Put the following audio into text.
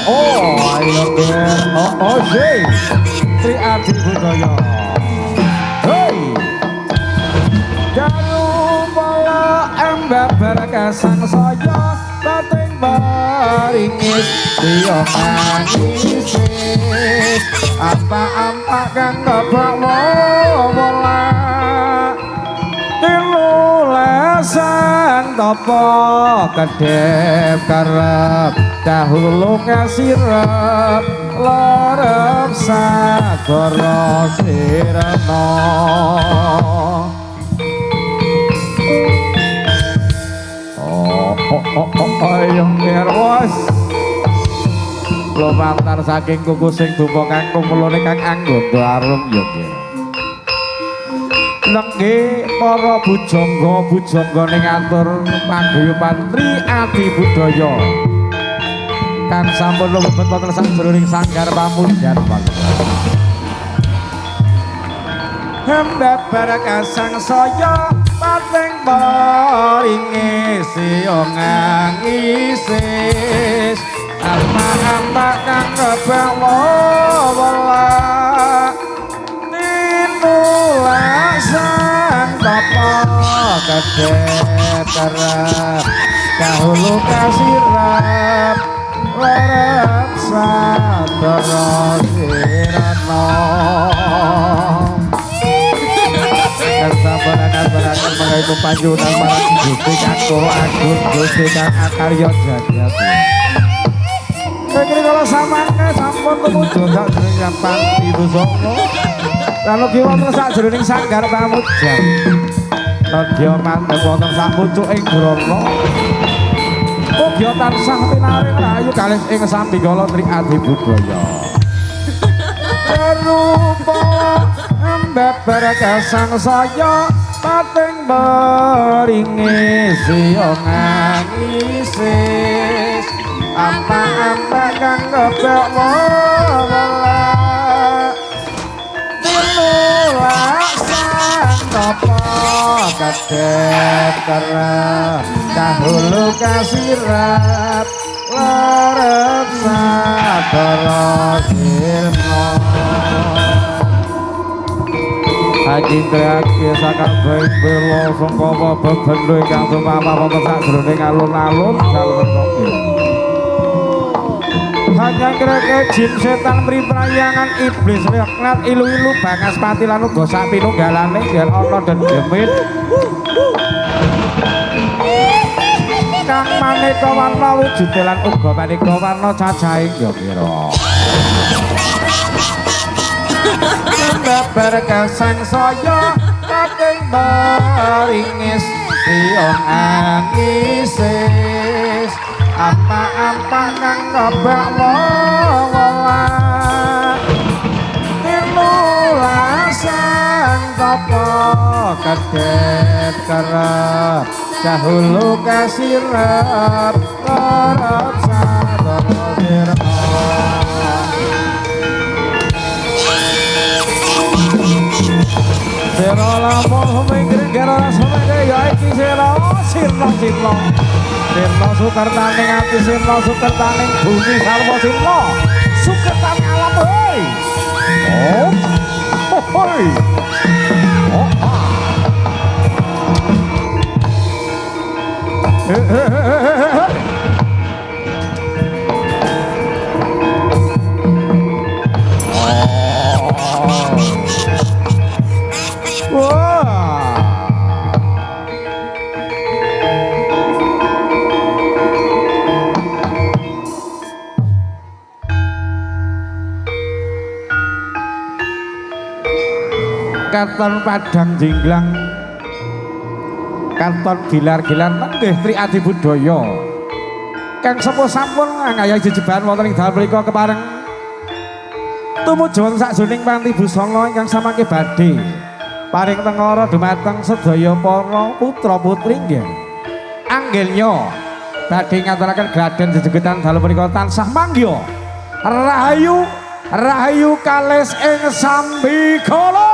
ayo ger sih Tri Adi Budaya hei jarum bola embak berkesan saya bating baringis dia manis apa-apa kang gabak bola tilulesan topo kedep karep dahulu kasirep lerep sagara sirena ayo ngerwas lumantar saking kuku sing dupa kang kumulane kang anggodo arum yo nengge para bujangga ning atur paguyuban Tri Adi Budaya kang sampun lumebet wonten sajroning sanggar pamujan hembab barakasang saya pating baringis ngangisis apa-apa kang kebawa tinulasan tapa kedep kerep dahulu kasirap lerep sadara sirana Kesabaran-kesabaran mengaitu panjunan marang Gusti Kakko Agung Gusti Kang Akarya Jajati Kekiri kalau samangke sampun tumuju sakjroning Panti Busana lan ugi wonten sakjroning sanggar pamujan nedya mantep wonten sak pucuking grana ugi tansah pinaring rahayu kalih ing sambingala Tri Adi Budaya rupa beber kesang saya pating beringis ngangisis apa-apa kang kebak wala tinulasan topo kedep kerep dahulu kasirap lerep sadara sirna Haji Triaki sakak baik belo sangka bebendo ingkang tumama wonten sajroning alun-alun dalem kok. Hanya kreke jin setan priprayangan iblis laknat ilu-ilu bangas pati lan uga sak pinunggalane yen ana dendemit. Kang maneka warna wujude lan uga maneka warna cacahing ya pira. Beber kesang saya pating baringis ngangisis apa-apa kang kebak wala tinulasan topo kedep kerep dahulu kasirep lerep sadara sirna Sira lamun minggir gara sampe ya iki sira sirna sukertaning ati sirna sukertaning bumi sarwa sirna sukertaning alam hoi hoi Katon padang jinglang katon gilar-gilar nggih Tri Adi Budaya kang sepuh sampun ngayai jejeban wonten ing dalem mriku kepareng tumuju sajroning Panti Busana ingkang samangke badhe paring tengara dumateng sedaya para putra-putri nggih anggilnya badhe ngaturaken gladhen jejegetan dalem mriku tansah manggya rahayu kales ing sambikala